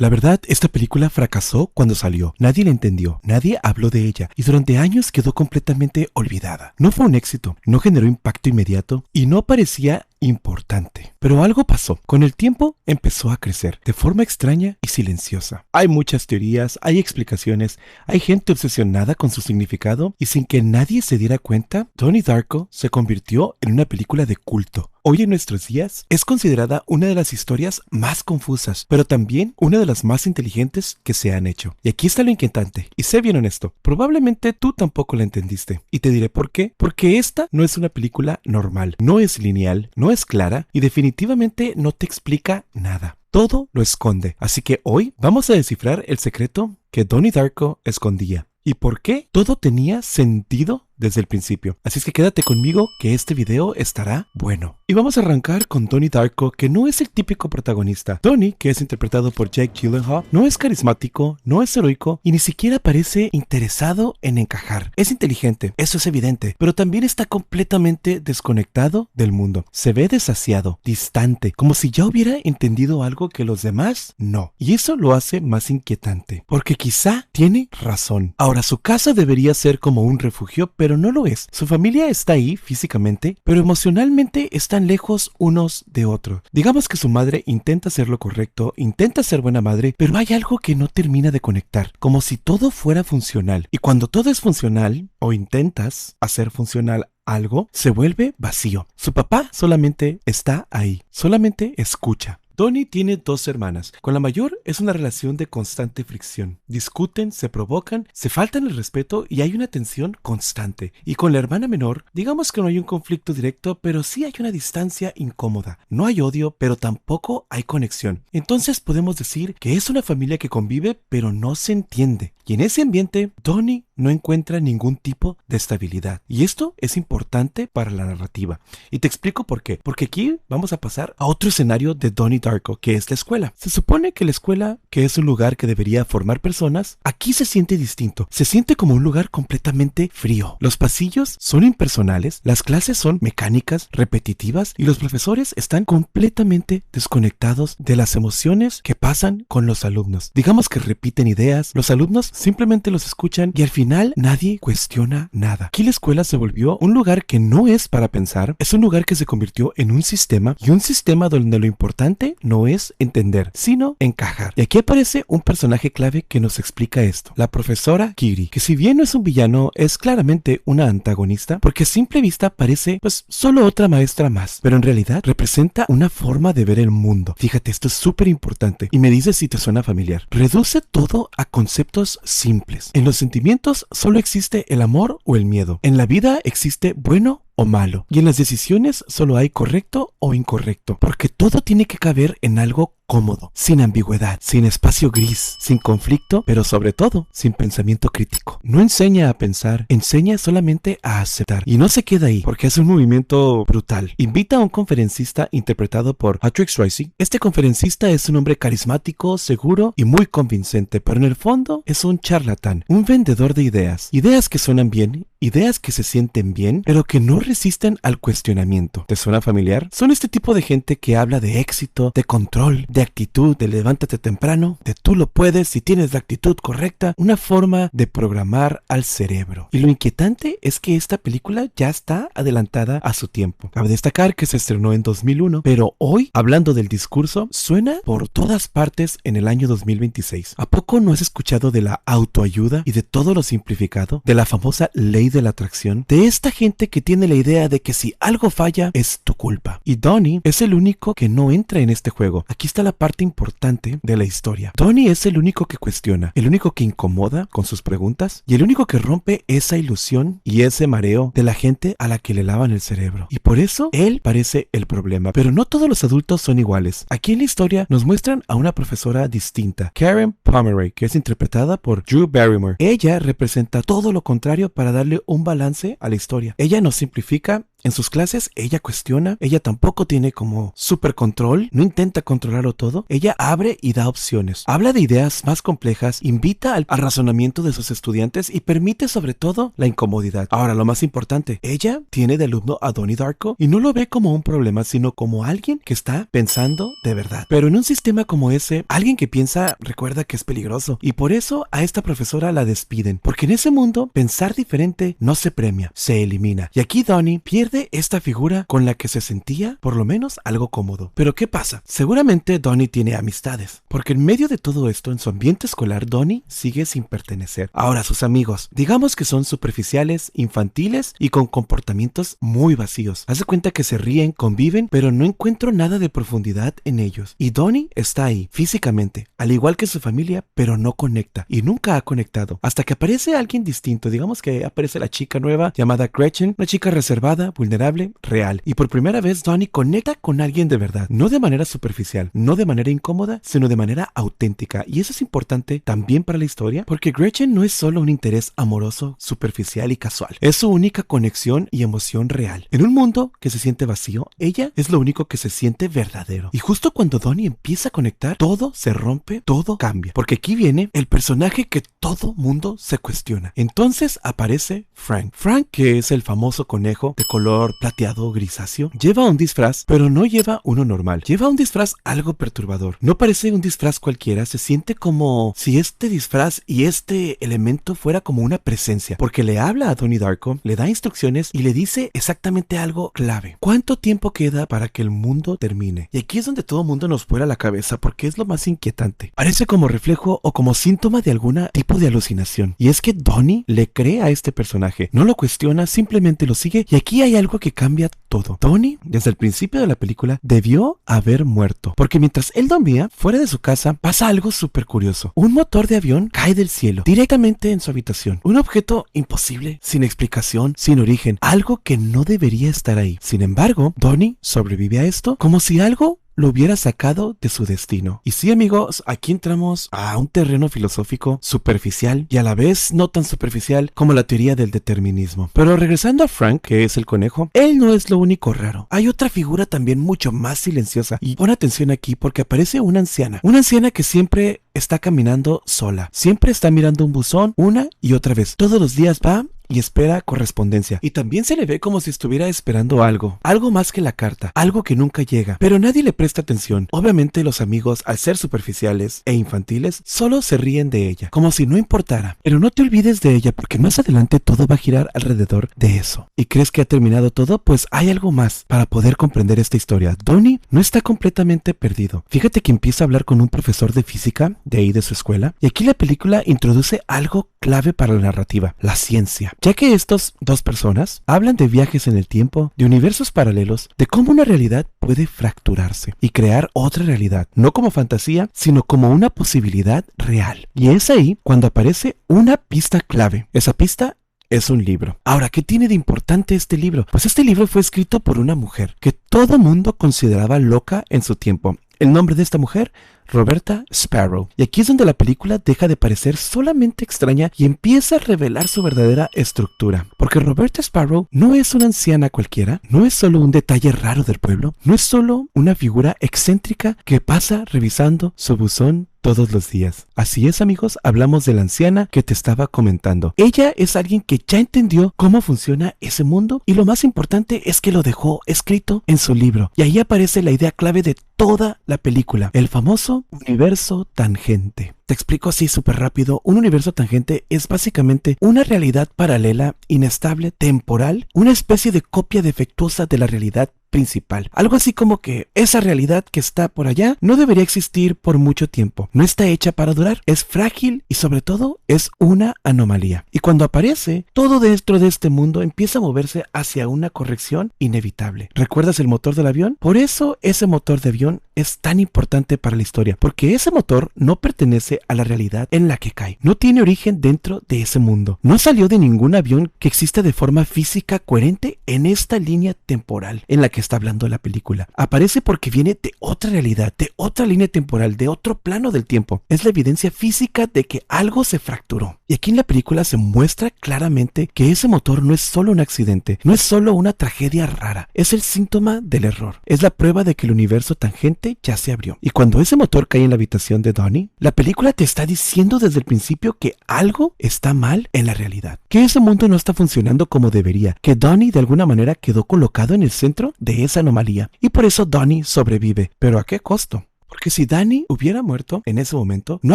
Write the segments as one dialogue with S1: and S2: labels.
S1: La verdad, esta película fracasó cuando salió. Nadie la entendió, nadie habló de ella y durante años quedó completamente olvidada. No fue un éxito, no generó impacto inmediato y no parecía importante. Pero algo pasó. Con el tiempo empezó a crecer de forma extraña y silenciosa. Hay muchas teorías, hay explicaciones, hay gente obsesionada con su significado y sin que nadie se diera cuenta, Donnie Darko se convirtió en una película de culto. Hoy en nuestros días es considerada una de las historias más confusas, pero también una de las más inteligentes que se han hecho. Y aquí está lo inquietante, y sé bien honesto, probablemente tú tampoco la entendiste. Y te diré por qué. Porque esta no es una película normal, no es lineal, no es clara y definitivamente no te explica nada. Todo lo esconde. Así que hoy vamos a descifrar el secreto que Donnie Darko escondía. ¿Y por qué todo tenía sentido desde el principio? Así es que quédate conmigo que este video estará bueno. Y vamos a arrancar con Donnie Darko, que no es el típico protagonista. Donnie, que es interpretado por Jake Gyllenhaal, no es carismático, no es heroico y ni siquiera parece interesado en encajar. Es inteligente, eso es evidente, pero también está completamente desconectado del mundo. Se ve desasiado, distante, como si ya hubiera entendido algo que los demás no. Y eso lo hace más inquietante, porque quizá tiene razón. Ahora, su casa debería ser como un refugio, pero no lo es. Su familia está ahí físicamente, pero emocionalmente están lejos unos de otros. Digamos que su madre intenta hacer lo correcto, intenta ser buena madre, pero hay algo que no termina de conectar, como si todo fuera funcional. Y cuando todo es funcional, o intentas hacer funcional algo, se vuelve vacío. Su papá solamente está ahí, solamente escucha. Donnie tiene dos hermanas. Con la mayor es una relación de constante fricción. Discuten, se provocan, se faltan el respeto y hay una tensión constante. Y con la hermana menor, digamos que no hay un conflicto directo, pero sí hay una distancia incómoda. No hay odio, pero tampoco hay conexión. Entonces podemos decir que es una familia que convive, pero no se entiende. Y en ese ambiente, Donnie no encuentra ningún tipo de estabilidad. Y esto es importante para la narrativa. Y te explico por qué. Porque aquí vamos a pasar a otro escenario de Donnie Darko, que es la escuela. Se supone que la escuela, que es un lugar que debería formar personas, aquí se siente distinto. Se siente como un lugar completamente frío. Los pasillos son impersonales, las clases son mecánicas, repetitivas, y los profesores están completamente desconectados de las emociones que pasan con los alumnos. Digamos que repiten ideas, los alumnos simplemente los escuchan y al final nadie cuestiona nada. Aquí la escuela se volvió un lugar que no es para pensar, es un lugar que se convirtió en un sistema, y un sistema donde lo importante no es entender, sino encajar. Y aquí aparece un personaje clave que nos explica esto, la profesora Kiri, que si bien no es un villano, es claramente una antagonista, porque a simple vista parece pues solo otra maestra más, pero en realidad representa una forma de ver el mundo. Fíjate, esto es súper importante y me dices si te suena familiar. Reduce todo a conceptos simples. En los sentimientos solo existe el amor o el miedo. En la vida existe bueno o malo. Y en las decisiones solo hay correcto o incorrecto. Porque todo tiene que caber en algo cómodo, sin ambigüedad, sin espacio gris, sin conflicto, pero sobre todo, sin pensamiento crítico. No enseña a pensar, enseña solamente a aceptar. Y no se queda ahí, porque es un movimiento brutal. Invita a un conferencista interpretado por Patrick Swayze. Este conferencista es un hombre carismático, seguro y muy convincente, pero en el fondo es un charlatán, un vendedor de ideas. Ideas que suenan bien, ideas que se sienten bien, pero que no resisten al cuestionamiento. ¿Te suena familiar? Son este tipo de gente que habla de éxito, de control, de actitud, de levántate temprano, de tú lo puedes si tienes la actitud correcta, una forma de programar al cerebro. Y lo inquietante es que esta película ya está adelantada a su tiempo. Cabe destacar que se estrenó en 2001, pero hoy, hablando del discurso, suena por todas partes en el año 2026. ¿A poco no has escuchado de la autoayuda y de todo lo simplificado? De la famosa ley de la atracción, de esta gente que tiene la idea de que si algo falla es tu culpa. Y Donnie es el único que no entra en este juego. Aquí está la parte importante de la historia. Donnie es el único que cuestiona, el único que incomoda con sus preguntas y el único que rompe esa ilusión y ese mareo de la gente a la que le lavan el cerebro. Y por eso él parece el problema. Pero no todos los adultos son iguales. Aquí en la historia nos muestran a una profesora distinta, Karen Pomeroy, que es interpretada por Drew Barrymore. Ella representa todo lo contrario para darle un balance a la historia. Ella no simplifica En sus clases ella cuestiona, ella tampoco tiene como super control, no intenta controlarlo todo, ella abre y da opciones, habla de ideas más complejas, invita al razonamiento de sus estudiantes y permite sobre todo la incomodidad. Ahora, lo más importante, ella tiene de alumno a Donnie Darko y no lo ve como un problema, sino como alguien que está pensando de verdad. Pero en un sistema como ese, alguien que piensa recuerda que es peligroso y por eso a esta profesora la despiden, porque en ese mundo pensar diferente no se premia, se elimina. Y aquí Donnie pierde esta figura con la que se sentía por lo menos algo cómodo. Pero ¿qué pasa? Seguramente Donnie tiene amistades, porque en medio de todo esto, en su ambiente escolar, Donnie sigue sin pertenecer. Ahora, sus amigos, digamos que son superficiales, infantiles y con comportamientos muy vacíos. Haz de cuenta que se ríen, conviven, pero no encuentro nada de profundidad en ellos. Y Donnie está ahí, físicamente, al igual que su familia, pero no conecta y nunca ha conectado. Hasta que aparece alguien distinto, digamos que aparece la chica nueva llamada Gretchen, una chica reservada, vulnerable, real. Y por primera vez Donnie conecta con alguien de verdad, no de manera superficial, no de manera incómoda, sino de manera auténtica. Y eso es importante también para la historia, porque Gretchen no es solo un interés amoroso, superficial y casual. Es su única conexión y emoción real. En un mundo que se siente vacío, ella es lo único que se siente verdadero. Y justo cuando Donnie empieza a conectar, todo se rompe, todo cambia. Porque aquí viene el personaje que todo mundo se cuestiona. Entonces aparece Frank. Frank, que es el famoso conejo de color plateado grisáceo, lleva un disfraz, pero no lleva uno normal. Lleva un disfraz algo perturbador. No parece un disfraz cualquiera, se siente como si este disfraz y este elemento fuera como una presencia, porque le habla a Donnie Darko, le da instrucciones y le dice exactamente algo clave. ¿Cuánto tiempo queda para que el mundo termine? Y aquí es donde todo mundo nos vuela la cabeza, porque es lo más inquietante. Parece como reflejo o como síntoma de algún tipo de alucinación. Y es que Donnie le cree a este personaje, no lo cuestiona, simplemente lo sigue. Y aquí hay algo que cambia todo. Donnie, desde el principio de la película, debió haber muerto, porque mientras él dormía, fuera de su casa, pasa algo súper curioso. Un motor de avión cae del cielo, directamente en su habitación. Un objeto imposible, sin explicación, sin origen, algo que no debería estar ahí. Sin embargo, Donnie sobrevive a esto como si algo lo hubiera sacado de su destino. Y sí, amigos, aquí entramos a un terreno filosófico superficial y a la vez no tan superficial como la teoría del determinismo. Pero regresando a Frank, que es el conejo, él no es lo único raro. Hay otra figura también mucho más silenciosa. Y pon atención aquí porque aparece una anciana que siempre está caminando sola. Siempre está mirando un buzón una y otra vez. Todos los días va y espera correspondencia. Y también se le ve como si estuviera esperando algo más que la carta, algo que nunca llega. Pero nadie le presta atención. Obviamente los amigos, al ser superficiales e infantiles, solo se ríen de ella, como si no importara. Pero no te olvides de ella, porque más adelante todo va a girar alrededor de eso. ¿Y crees que ha terminado todo? Pues hay algo más para poder comprender esta historia. Donnie no está completamente perdido. Fíjate que empieza a hablar con un profesor de física de ahí de su escuela, y aquí la película introduce algo clave para la narrativa: la ciencia. Ya que estos dos personas hablan de viajes en el tiempo, de universos paralelos, de cómo una realidad puede fracturarse y crear otra realidad, no como fantasía, sino como una posibilidad real. Y es ahí cuando aparece una pista clave. Esa pista es un libro. Ahora, ¿qué tiene de importante este libro? Pues este libro fue escrito por una mujer que todo mundo consideraba loca en su tiempo. El nombre de esta mujer: Roberta Sparrow. Y aquí es donde la película deja de parecer solamente extraña y empieza a revelar su verdadera estructura. Porque Roberta Sparrow no es una anciana cualquiera, no es solo un detalle raro del pueblo, no es solo una figura excéntrica que pasa revisando su buzón todos los días. Así es, amigos, hablamos de la anciana que te estaba comentando. Ella es alguien que ya entendió cómo funciona ese mundo y lo más importante es que lo dejó escrito en su libro. Y ahí aparece la idea clave de toda la película: el famoso universo tangente. Te explico así súper rápido. Un universo tangente es básicamente una realidad paralela, inestable, temporal, una especie de copia defectuosa de la realidad principal. Algo así como que esa realidad que está por allá no debería existir por mucho tiempo. No está hecha para durar, es frágil y sobre todo es una anomalía. Y cuando aparece, todo dentro de este mundo empieza a moverse hacia una corrección inevitable. ¿Recuerdas el motor del avión? Por eso ese motor de avión fracturación es tan importante para la historia, porque ese motor no pertenece a la realidad en la que cae. No tiene origen dentro de ese mundo. No salió de ningún avión que exista de forma física coherente en esta línea temporal en la que está hablando la película. Aparece porque viene de otra realidad, de otra línea temporal, de otro plano del tiempo. Es la evidencia física de que algo se fracturó. Y aquí en la película se muestra claramente que ese motor no es solo un accidente, no es solo una tragedia rara, es el síntoma del error. Es la prueba de que el universo tangente ya se abrió. Y cuando ese motor cae en la habitación de Donnie, la película te está diciendo desde el principio que algo está mal en la realidad, que ese mundo no está funcionando como debería, que Donnie de alguna manera quedó colocado en el centro de esa anomalía. Y por eso Donnie sobrevive. ¿Pero a qué costo? Porque si Danny hubiera muerto en ese momento, no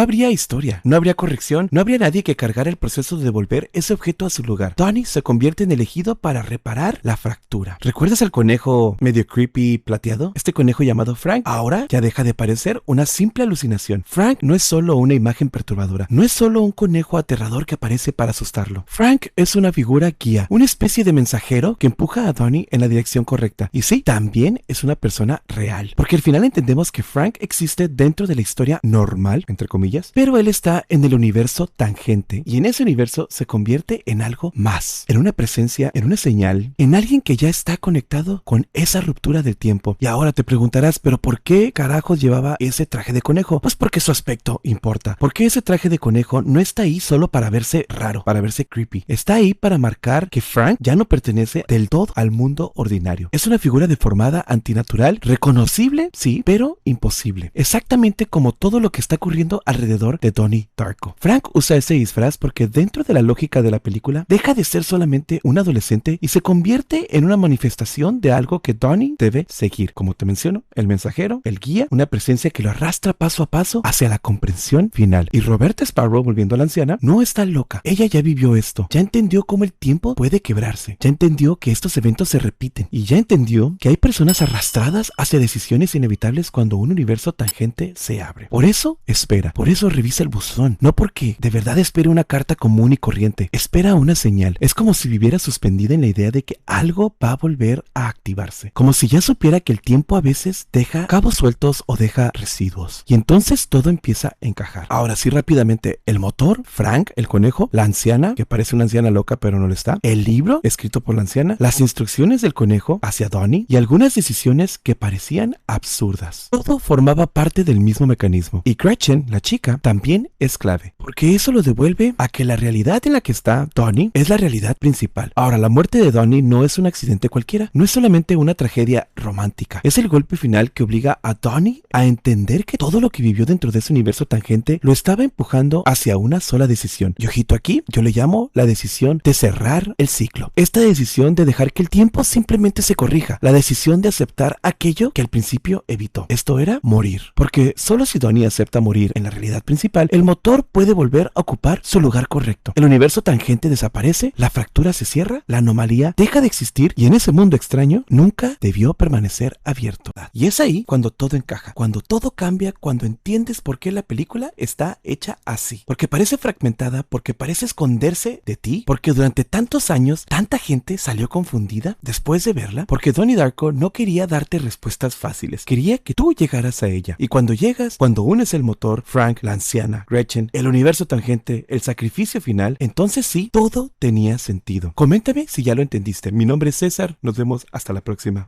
S1: habría historia, no habría corrección, no habría nadie que cargara el proceso de devolver ese objeto a su lugar. Donnie se convierte en elegido para reparar la fractura. ¿Recuerdas al conejo medio creepy plateado? Este conejo llamado Frank ahora ya deja de parecer una simple alucinación. Frank no es solo una imagen perturbadora, no es solo un conejo aterrador que aparece para asustarlo. Frank es una figura guía, una especie de mensajero que empuja a Donnie en la dirección correcta. Y sí, también es una persona real, porque al final entendemos que Frank existe dentro de la historia normal, entre comillas, pero él está en el universo tangente, y en ese universo se convierte en algo más, en una presencia, en una señal, en alguien que ya está conectado con esa ruptura del tiempo. Y ahora te preguntarás, ¿pero por qué carajos llevaba ese traje de conejo? Pues porque su aspecto importa, porque ese traje de conejo no está ahí solo para verse raro, para verse creepy, está ahí para marcar que Frank ya no pertenece del todo al mundo ordinario. Es una figura deformada, antinatural, reconocible, sí, pero imposible. Exactamente como todo lo que está ocurriendo alrededor de Donnie Darko. Frank usa ese disfraz porque dentro de la lógica de la película deja de ser solamente un adolescente y se convierte en una manifestación de algo que Donnie debe seguir. Como te menciono, el mensajero, el guía, una presencia que lo arrastra paso a paso hacia la comprensión final. Y Roberta Sparrow, volviendo a la anciana, no está loca. Ella ya vivió esto, ya entendió cómo el tiempo puede quebrarse, ya entendió que estos eventos se repiten y ya entendió que hay personas arrastradas hacia decisiones inevitables cuando un universo tangente se abre. Por eso espera, por eso revisa el buzón, no porque de verdad espere una carta común y corriente, espera una señal. Es como si viviera suspendida en la idea de que algo va a volver a activarse, como si ya supiera que el tiempo a veces deja cabos sueltos o deja residuos, y entonces todo empieza a encajar. Ahora sí, rápidamente, el motor, Frank, el conejo, la anciana, que parece una anciana loca pero no lo está, el libro escrito por la anciana, las instrucciones del conejo hacia Donnie y algunas decisiones que parecían absurdas. Todo formaba parte del mismo mecanismo. Y Gretchen, la chica, también es clave, porque eso lo devuelve a que la realidad en la que está Donnie es la realidad principal. Ahora, la muerte de Donnie no es un accidente cualquiera, no es solamente una tragedia romántica, es el golpe final que obliga a Donnie a entender que todo lo que vivió dentro de ese universo tangente lo estaba empujando hacia una sola decisión. Y ojito aquí, yo le llamo la decisión de cerrar el ciclo. Esta decisión de dejar que el tiempo simplemente se corrija, la decisión de aceptar aquello que al principio evitó. Esto era morir, porque solo si Donnie acepta morir en la realidad principal, el motor puede volver a ocupar su lugar correcto. El universo tangente desaparece, la fractura se cierra, la anomalía deja de existir y en ese mundo extraño nunca debió permanecer abierto. Y es ahí cuando todo encaja, cuando todo cambia, cuando entiendes por qué la película está hecha así. Porque parece fragmentada, porque parece esconderse de ti, porque durante tantos años tanta gente salió confundida después de verla, porque Donnie Darko no quería darte respuestas fáciles, quería que tú llegaras a ella. Y cuando llegas, cuando unes el motor, Frank, la anciana, Gretchen, el universo tangente, el sacrificio final, entonces sí, todo tenía sentido. Coméntame si ya lo entendiste. Mi nombre es César, nos vemos hasta la próxima.